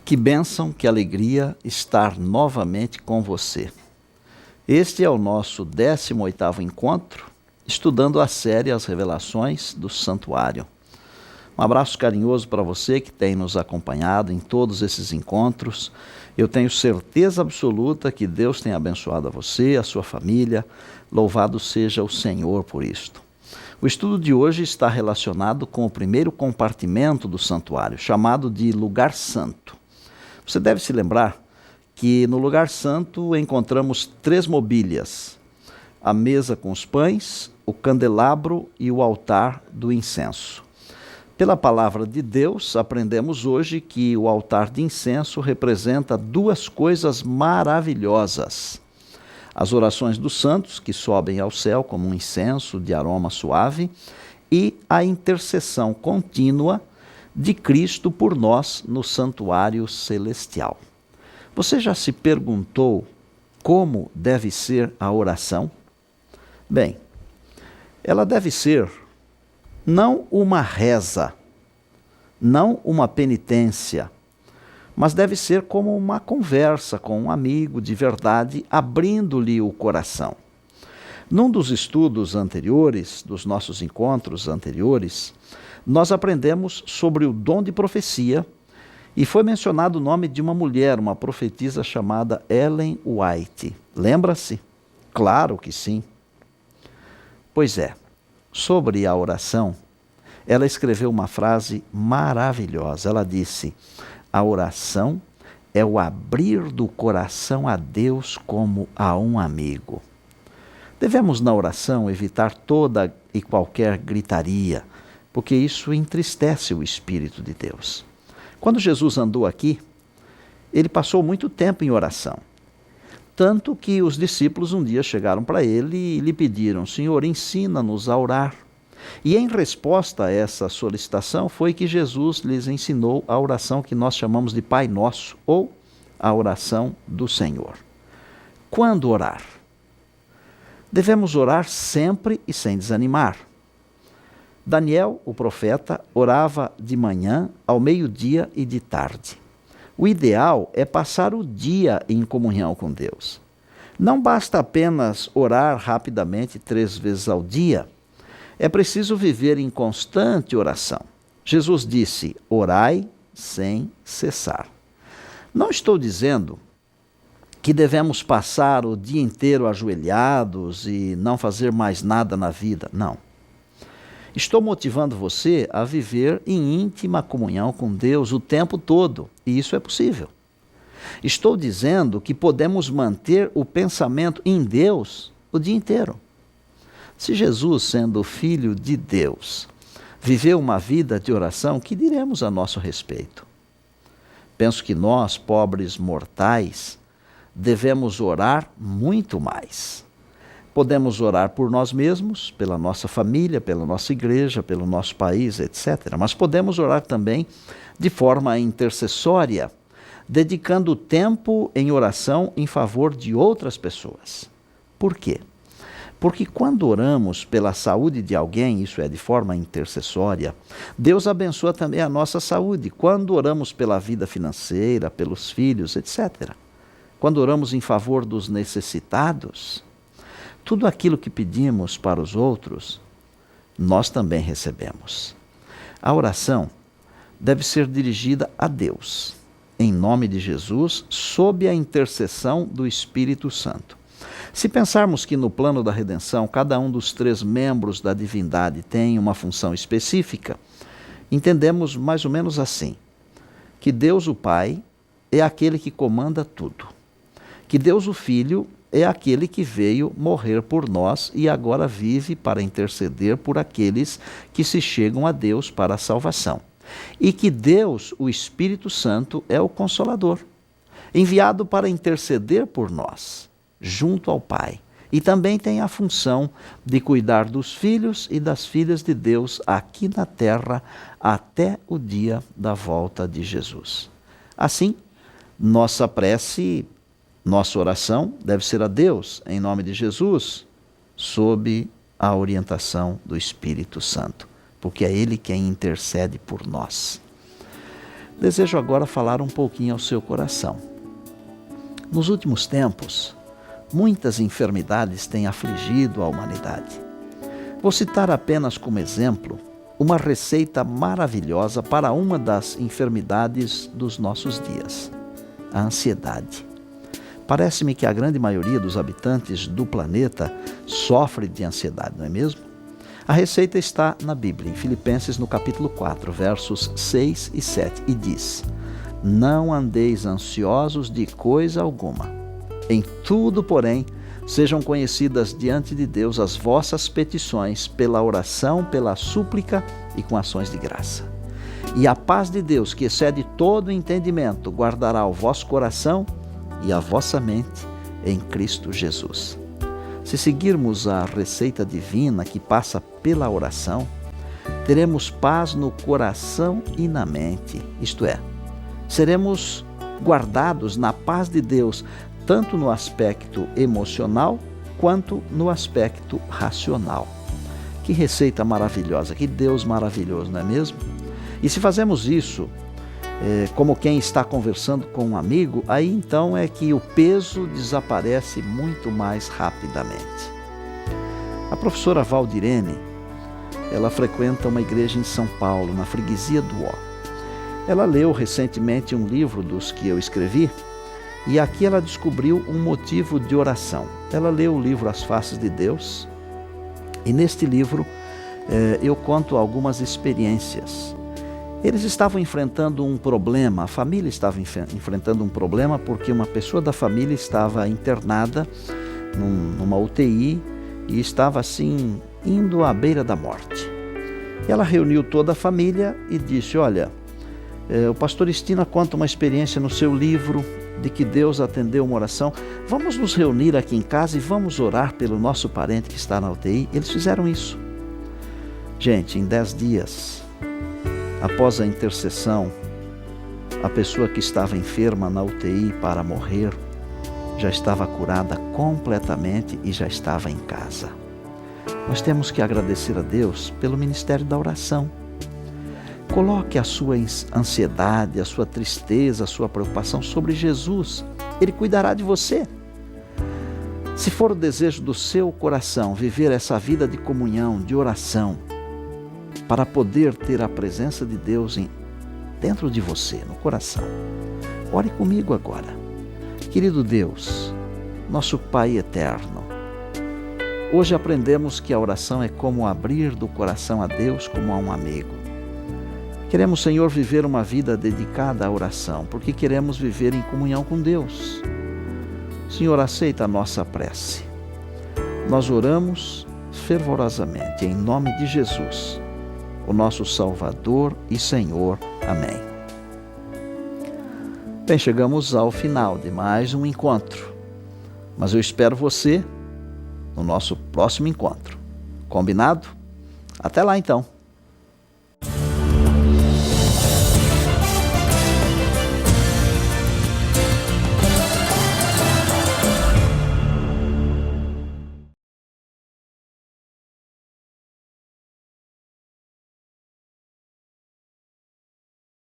Que bênção, que alegria estar novamente com você. Este é o nosso 18º encontro, estudando a série As Revelações do Santuário. Um abraço carinhoso para você que tem nos acompanhado em todos esses encontros. Eu tenho certeza absoluta que Deus tem abençoado a você, a sua família. Louvado seja o Senhor por isto. O estudo de hoje está relacionado com o primeiro compartimento do santuário, chamado de Lugar Santo. Você deve se lembrar que no Lugar Santo encontramos 3 mobílias: a mesa com os pães, o candelabro e o altar do incenso. Pela palavra de Deus, aprendemos hoje que o altar de incenso representa 2 coisas maravilhosas: as orações dos santos, que sobem ao céu como um incenso de aroma suave, e a intercessão contínua de Cristo por nós no santuário celestial. Você já se perguntou como deve ser a oração? Bem, ela deve ser não uma reza, não uma penitência, mas deve ser como uma conversa com um amigo de verdade, abrindo-lhe o coração. Num dos estudos anteriores, dos nossos encontros anteriores, nós aprendemos sobre o dom de profecia e foi mencionado o nome de uma mulher, uma profetisa chamada Ellen White. Lembra-se? Claro que sim. Pois é, sobre a oração, ela escreveu uma frase maravilhosa. Ela disse: a oração é o abrir do coração a Deus como a um amigo. Devemos, na oração, evitar toda e qualquer gritaria, porque isso entristece o Espírito de Deus. Quando Jesus andou aqui, ele passou muito tempo em oração. Tanto que os discípulos um dia chegaram para ele e lhe pediram: Senhor, ensina-nos a orar. E em resposta a essa solicitação foi que Jesus lhes ensinou a oração que nós chamamos de Pai Nosso, ou a oração do Senhor. Quando orar? Devemos orar sempre e sem desanimar. Daniel, o profeta, orava de manhã, ao meio-dia e de tarde. O ideal é passar o dia em comunhão com Deus. Não basta apenas orar rapidamente 3 vezes ao dia. É preciso viver em constante oração. Jesus disse: orai sem cessar. Não estou dizendo que devemos passar o dia inteiro ajoelhados e não fazer mais nada na vida. Não. Estou motivando você a viver em íntima comunhão com Deus o tempo todo, e isso é possível. Estou dizendo que podemos manter o pensamento em Deus o dia inteiro. Se Jesus, sendo Filho de Deus, viveu uma vida de oração, que diremos a nosso respeito? Penso que nós, pobres mortais, devemos orar muito mais. Podemos orar por nós mesmos, pela nossa família, pela nossa igreja, pelo nosso país, etc. Mas podemos orar também de forma intercessória, dedicando tempo em oração em favor de outras pessoas. Por quê? Porque quando oramos pela saúde de alguém, isso é, de forma intercessória, Deus abençoa também a nossa saúde. Quando oramos pela vida financeira, pelos filhos, etc. Quando oramos em favor dos necessitados, tudo aquilo que pedimos para os outros, nós também recebemos. A oração deve ser dirigida a Deus, em nome de Jesus, sob a intercessão do Espírito Santo. Se pensarmos que no plano da redenção, cada um dos 3 membros da divindade tem uma função específica, entendemos mais ou menos assim: que Deus o Pai é aquele que comanda tudo, que Deus o Filho é aquele que veio morrer por nós e agora vive para interceder por aqueles que se chegam a Deus para a salvação. E que Deus, o Espírito Santo, é o Consolador, enviado para interceder por nós, junto ao Pai. E também tem a função de cuidar dos filhos e das filhas de Deus aqui na terra até o dia da volta de Jesus. Assim, nossa prece, nossa oração deve ser a Deus, em nome de Jesus, sob a orientação do Espírito Santo, porque é Ele quem intercede por nós. desejo agora falar um pouquinho ao seu coração. Nos últimos tempos, muitas enfermidades têm afligido a humanidade. Vou citar apenas como exemplo uma receita maravilhosa para uma das enfermidades dos nossos dias: a ansiedade. Parece-me que a grande maioria dos habitantes do planeta sofre de ansiedade, não é mesmo? A receita está na Bíblia, em Filipenses, no capítulo 4, versos 6 e 7, e diz: não andeis ansiosos de coisa alguma. Em tudo, porém, sejam conhecidas diante de Deus as vossas petições pela oração, pela súplica e com ações de graça. E a paz de Deus, que excede todo entendimento, guardará o vosso coração e a vossa mente em Cristo Jesus. Se seguirmos a receita divina que passa pela oração, teremos paz no coração e na mente, isto é, seremos guardados na paz de Deus, tanto no aspecto emocional quanto no aspecto racional. Que receita maravilhosa, que Deus maravilhoso, não é mesmo? E se fazemos isso, como quem está conversando com um amigo, aí então é que o peso desaparece muito mais rapidamente. A professora Valdirene, ela frequenta uma igreja em São Paulo, na freguesia do Ó. Ela leu recentemente um livro dos que eu escrevi, e aqui ela descobriu um motivo de oração. Ela leu o livro As Faces de Deus, e neste livro eu conto algumas experiências. Eles estavam enfrentando um problema, a família estava enfrentando um problema porque uma pessoa da família estava internada numa UTI e estava assim, indo à beira da morte. Ela reuniu toda a família e disse: olha, o pastor Estina conta uma experiência no seu livro de que Deus atendeu uma oração. Vamos nos reunir aqui em casa e vamos orar pelo nosso parente que está na UTI. Eles fizeram isso. Gente, em 10 dias, após a intercessão, a pessoa que estava enferma na UTI para morrer já estava curada completamente e já estava em casa. Nós temos que agradecer a Deus pelo ministério da oração. Coloque a sua ansiedade, a sua tristeza, a sua preocupação sobre Jesus. Ele cuidará de você. Se for o desejo do seu coração viver essa vida de comunhão, de oração, para poder ter a presença de Deus dentro de você, no coração, ore comigo agora. Querido Deus, nosso Pai eterno, hoje aprendemos que a oração é como abrir do coração a Deus como a um amigo. Queremos, Senhor, viver uma vida dedicada à oração, porque queremos viver em comunhão com Deus. Senhor, aceita a nossa prece. Nós oramos fervorosamente, em nome de Jesus, o nosso Salvador e Senhor. Amém. Bem, chegamos ao final de mais um encontro, mas eu espero você no nosso próximo encontro. Combinado? Até lá então.